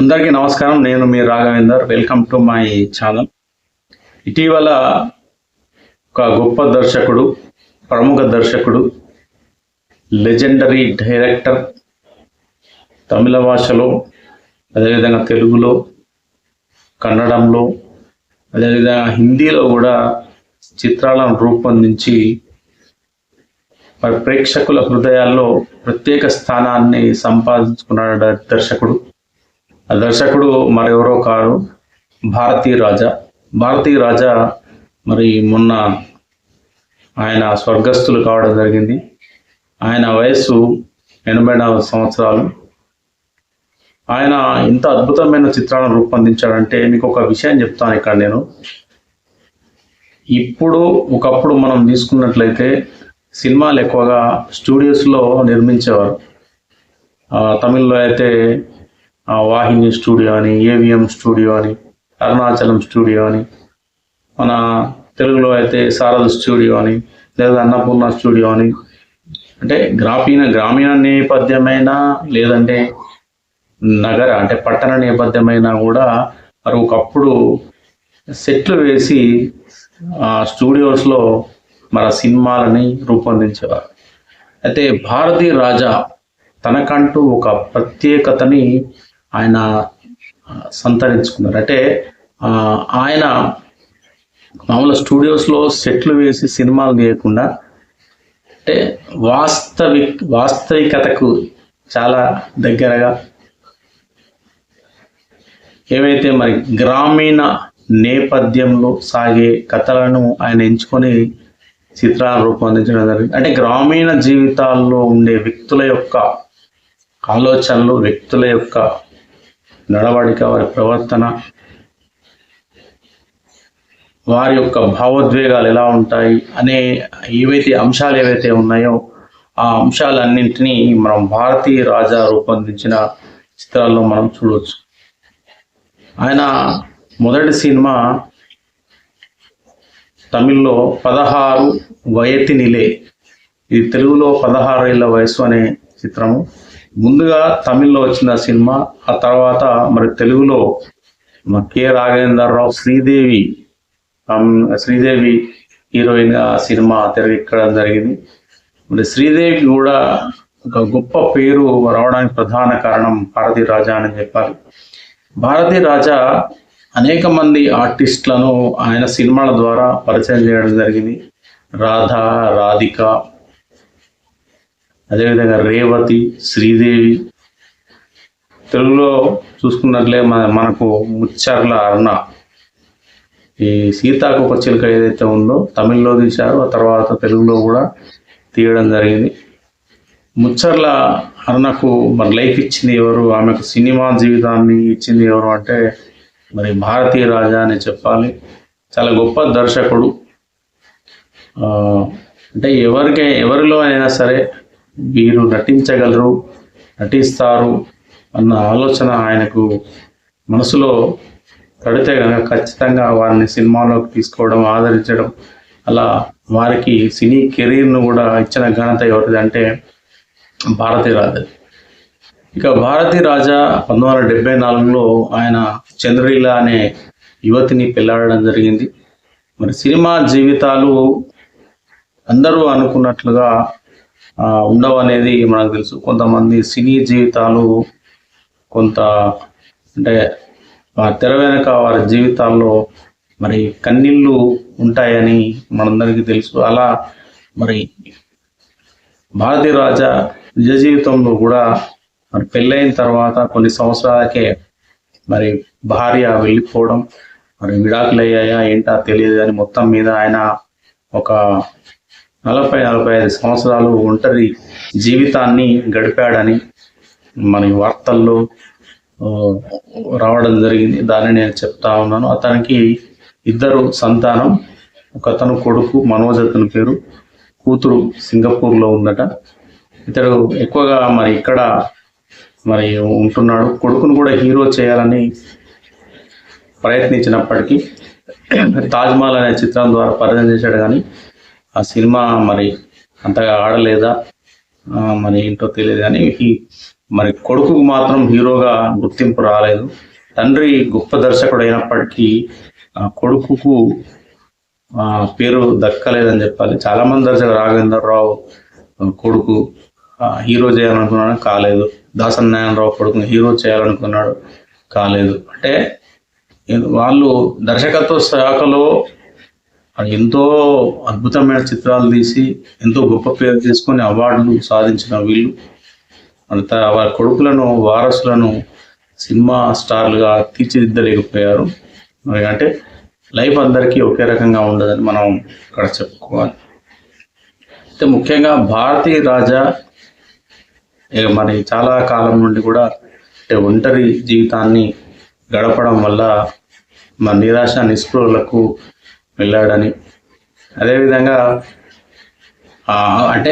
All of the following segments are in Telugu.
అందరికీ నమస్కారం. నేను మీ Raghavender. Welcome to my channel. ఇటీవల ఒక గొప్ప దర్శకుడు, ప్రముఖ దర్శకుడు, లెజెండరీ డైరెక్టర్, తమిళ భాషలో, అదేవిధంగా తెలుగులో, కన్నడంలో, అదేవిధంగా హిందీలో కూడా చిత్రాలను రూపొందించి ప్రేక్షకుల హృదయాల్లో ప్రత్యేక స్థానాన్ని సంపాదించుకున్నాడు దర్శకుడు. ఆ దర్శకుడు మరెవరో కాదు, భారతీ రాజా. భారతీ రాజా మరి మొన్న ఆయన స్వర్గస్థులు కావడం జరిగింది. ఆయన వయస్సు 84 సంవత్సరాలు. ఆయన ఇంత అద్భుతమైన చిత్రాలను రూపొందించాడంటే మీకు ఒక విషయం చెప్తాను ఇక్కడ నేను. ఒకప్పుడు మనం తీసుకున్నట్లయితే సినిమాలు ఎక్కువగా స్టూడియోస్లో నిర్మించేవారు. తమిళ్లో అయితే వాహిని స్టూడియో అని, ఏవిఎం స్టూడియో అని, అరుణాచలం స్టూడియో అని, మన తెలుగులో అయితే శారద స్టూడియో అని, లేదా అన్నపూర్ణ స్టూడియో అని, అంటే గ్రామీణ నేపథ్యమైన లేదంటే పట్టణ నేపథ్యమైనా కూడా మరి ఒకప్పుడు సెట్లు వేసి స్టూడియోస్లో మన సినిమాలని రూపొందించేవారు. అయితే భారతీ రాజా తనకంటూ ఒక ప్రత్యేకతని ఆయన సంతరించుకున్నారు. అంటే ఆయన మామూలు స్టూడియోస్లో సెట్లు వేసి సినిమాలు తీయకుండా, అంటే వాస్తవికతకు చాలా దగ్గరగా ఏవైతే మరి గ్రామీణ నేపథ్యంలో సాగే కథలను ఆయన ఎంచుకొని చిత్రాలను రూపొందించడం జరిగింది. అంటే గ్రామీణ జీవితాల్లో ఉండే వ్యక్తుల యొక్క ఆలోచనలు, వ్యక్తుల యొక్క నడవడిక, వారి ప్రవర్తన, వారి యొక్క భావోద్వేగాలు ఎలా ఉంటాయి అనే అంశాలు ఏవైతే ఉన్నాయో ఆ అంశాలన్నింటినీ మనం భారతీ రాజా రూపొందించిన చిత్రాల్లో మనం చూడవచ్చు. ఆయన మొదటి సినిమా తమిళ్లో 16 వయతి నిలే, ఇది తెలుగులో 16 ఏళ్ల వయసు అనే చిత్రము. ముందుగా తమిళ్లో వచ్చిన సినిమా, ఆ తర్వాత మరి తెలుగులో కె రాఘవేంద్రరావు, శ్రీదేవి హీరోయిన్గా సినిమా తెరకెక్కడం జరిగింది. మరి శ్రీదేవికి కూడా ఒక గొప్ప పేరు రావడానికి ప్రధాన కారణం భారతీ రాజా అని చెప్పాలి. భారతీ రాజా అనేక మంది ఆర్టిస్టులను ఆయన సినిమాల ద్వారా పరిచయం చేయడం జరిగింది. రాధిక, అదేవిధంగా రేవతి, శ్రీదేవి. తెలుగులో చూసుకున్నట్లే మనకు ముచ్చర్ల అరుణ, ఈ సీతాకోక చిలుక ఏదైతే ఉందో తమిళ్లో తీశారో ఆ తర్వాత తెలుగులో కూడా తీయడం జరిగింది. ముచ్చర్ల అరుణకు మరి లైఫ్ ఇచ్చింది ఎవరు, ఆమెకు సినిమా జీవితాన్ని ఇచ్చింది ఎవరు అంటే మరి భారతీ రాజా అని చెప్పాలి. చాలా గొప్ప దర్శకుడు. అంటే ఎవరిలో అయినా సరే వీరు నటించగలరు, నటిస్తారు అన్న ఆలోచన ఆయనకు మనసులో పడితే కనుక ఖచ్చితంగా వారిని సినిమాలోకి తీసుకోవడం, ఆదరించడం, అలా వారికి సినీ కెరీర్ను కూడా ఇచ్చిన ఘనత ఎవరిది అంటే భారతీ రాజా. ఇక భారతీ రాజా 1974లో ఆయన చంద్రలీల అనే యువతిని పెళ్లాడడం జరిగింది. మరి సినిమా జీవితాలు అందరూ అనుకున్నట్లుగా ఉండవు అనేది మనకు తెలుసు. కొంతమంది సినీ జీవితాలు కొంత అంటే తెర వెనక వారి జీవితాల్లో మరి కన్నీళ్ళు ఉంటాయని మనందరికీ తెలుసు. అలా మరి భారతీ రాజా నిజ జీవితంలో కూడా మరి పెళ్ళైన తర్వాత కొన్ని సంవత్సరాలకే మరి భార్య వెళ్ళిపోవడం, మరి విడాకులు అయ్యాయా ఏంటా తెలియదు కానీ మొత్తం మీద ఆయన ఒక 40-45 సంవత్సరాలు ఒంటరి జీవితాన్ని గడిపాడని మన వార్తల్లో రావడం జరిగింది. దాన్ని నేను చెప్తా ఉన్నాను. అతనికి 2 సంతానం, ఒకతను కొడుకు మనోజ్, అతని పేరు, కూతురు సింగపూర్లో ఉందట. ఇతడు ఎక్కువగా మరి ఇక్కడ మరి ఉంటున్నాడు. కొడుకును కూడా హీరో చేయాలని ప్రయత్నించినప్పటికీ తాజ్మహల్ అనే చిత్రం ద్వారా పరిచయం చేశాడు, కానీ ఆ సినిమా మరి అంతగా ఆడలేదా మరి ఏంటో తెలియదు. కానీ మరి కొడుకుకు మాత్రం హీరోగా గుర్తింపు రాలేదు. తండ్రి గొప్ప దర్శకుడు అయినప్పటికీ కొడుకుకు పేరు దక్కలేదని చెప్పాలి. చాలా మంది దర్శకుడు రాఘవేంద్రరావు కొడుకు హీరో చేయాలనుకున్నాడు, కాలేదు. దాసరి నారాయణరావు కొడుకుని హీరో చేయాలనుకున్నాడు, కాలేదు. అంటే వాళ్ళు దర్శకత్వ శాఖలో ఎంతో అద్భుతమైన చిత్రాలు తీసి ఎంతో గొప్ప పేరు తీసుకొని అవార్డులు సాధించిన వీళ్ళు వారి కొడుకులను, వారసులను సినిమా స్టార్లుగా తీర్చిదిద్దలేకపోయారు. మరి అంటే లైఫ్ అందరికీ ఒకే రకంగా ఉండదని మనం ఇక్కడ చెప్పుకోవాలి. అయితే ముఖ్యంగా భారతీ రాజా మరి చాలా కాలం నుండి కూడా అంటే ఒంటరి జీవితాన్ని గడపడం వల్ల మన నిరాశ నిస్పృహలకు వెళ్ళాడని, అదేవిధంగా అంటే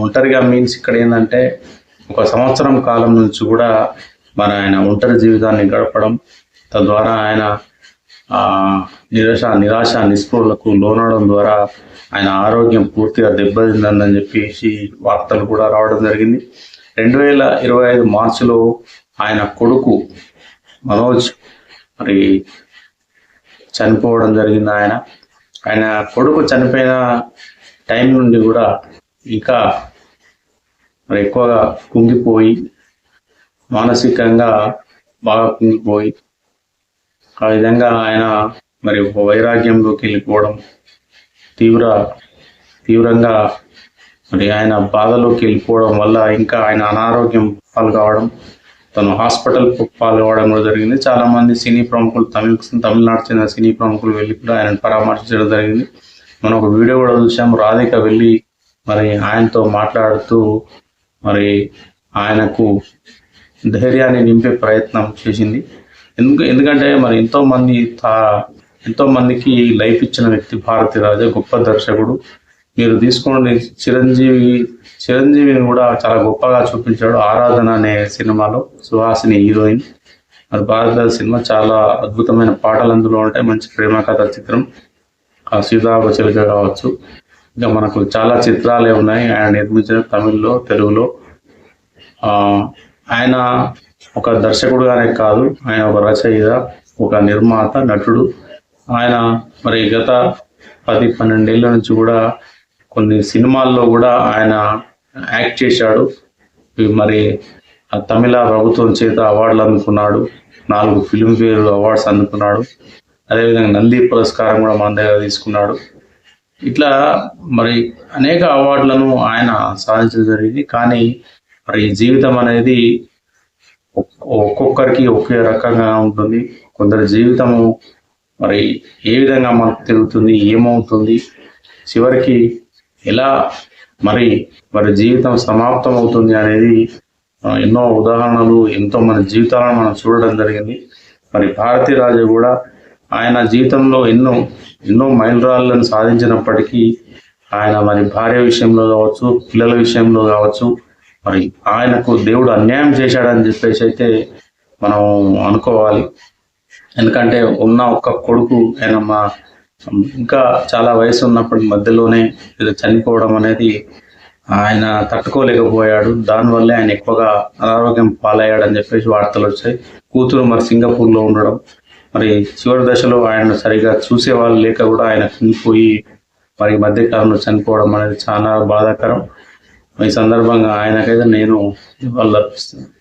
ఒంటరిగా మీన్స్ ఇక్కడ ఏంటంటే 1 సంవత్సరం కాలం నుంచి కూడా మరి ఆయన ఒంటరి జీవితాన్ని గడపడం, తద్వారా ఆయన నిరాశ నిస్పృహలకు లోనవడం ద్వారా ఆయన ఆరోగ్యం పూర్తిగా దెబ్బతిందని చెప్పేసి వార్తలు కూడా రావడం జరిగింది. 2025 మార్చిలో ఆయన కొడుకు మనోజ్ మరి చనిపోవడం జరిగింది. ఆయన కొడుకు చనిపోయిన టైం నుండి కూడా ఇంకా మరి ఎక్కువగా కుంగిపోయి, మానసికంగా బాగా కుంగిపోయి, ఆ విధంగా ఆయన మరి వైరాగ్యంలోకి వెళ్ళిపోవడం, తీవ్రంగా మరి ఆయన బాధలోకి వెళ్ళిపోవడం వల్ల ఇంకా ఆయన అనారోగ్యం పాలు కావడం, తను హాస్పిటల్ పాలు కావడం కూడా జరిగింది. చాలామంది సినీ ప్రముఖులు, తమిళనాడు చెందిన సినీ ప్రముఖులు వెళ్ళి కూడా ఆయనను పరామర్శించడం జరిగింది. మనం ఒక వీడియో కూడా చూసాం. రాధిక వెళ్ళి మరి ఆయనతో మాట్లాడుతూ మరి ఆయనకు ధైర్యాన్ని నింపే ప్రయత్నం చేసింది. ఎందుకంటే మరి ఎంతో మందికి లైఫ్ ఇచ్చిన వ్యక్తి భారతీ రాజా, గొప్ప దర్శకుడు. మీరు తీసుకోండి, చిరంజీవిని కూడా చాలా గొప్పగా చూపించాడు. ఆరాధన అనే సినిమాలో సుహాసిని హీరోయిన్. మరి భారతీయ సినిమా చాలా అద్భుతమైన పాటలు అందులో ఉంటాయి. మంచి ప్రేమ కథ చిత్రం. సీతాకోకచిలుక కావచ్చు, ఇంకా మనకు చాలా చిత్రాలే ఉన్నాయి ఆయన నిర్మించిన తమిళ్లో, తెలుగులో. ఆయన ఒక దర్శకుడుగానే కాదు, ఆయన ఒక రచయిత, ఒక నిర్మాత, నటుడు. ఆయన మరి గత 10-12 ఏళ్ళ నుంచి కూడా కొన్ని సినిమాల్లో కూడా ఆయన యాక్ట్ చేశాడు. మరి తమిళ ప్రభుత్వం చేత అవార్డులు అందుకున్నాడు, 4 ఫిల్మ్ఫేర్ అవార్డ్స్ అందుకున్నాడు. అదేవిధంగా నంది పురస్కారం కూడా మన దగ్గర తీసుకున్నాడు. ఇట్లా మరి అనేక అవార్డులను ఆయన సాధించడం జరిగింది. కానీ మరి జీవితం అనేది ఒక్కొక్కరికి ఒకే రకంగా ఉంటుంది. కొందరి జీవితము మరి ఏ విధంగా మనకు తిరుగుతుంది, ఏమవుతుంది, చివరికి ఎలా మరి జీవితం సమాప్తం అవుతుంది అనేది ఎన్నో ఉదాహరణలు, ఎంతో మంది జీవితాలను మనం చూడడం జరిగింది. మరి భారతీ రాజా కూడా ఆయన జీవితంలో ఎన్నో మైలురాళ్ళను సాధించినప్పటికీ ఆయన మరి భార్య విషయంలో కావచ్చు, పిల్లల విషయంలో కావచ్చు, మరి ఆయనకు దేవుడు అన్యాయం చేశాడని చెప్పేసి అయితే మనం అనుకోవాలి. ఎందుకంటే ఉన్న ఒక్క కొడుకు ఆయన ఇంకా చాలా వయసు ఉన్నప్పటి మధ్యలోనే చనిపోవడం అనేది ఆయన తట్టుకోలేకపోయాడు. దానివల్లే ఆయన ఎక్కువగా అనారోగ్యం పాలయ్యాడని చెప్పేసి వార్తలు వచ్చాయి. కూతురు మరి సింగపూర్లో ఉండడం, మరి చివరి దశలో ఆయన సరిగా చూసేవాళ్ళు లేక కూడా ఆయన కుంగిపోయి మరి మధ్యకాలంలో చనిపోవడం అనేది చాలా బాధాకరం. ఈ సందర్భంగా ఆయనకైతే నేను నివాళులర్పిస్తున్నాను.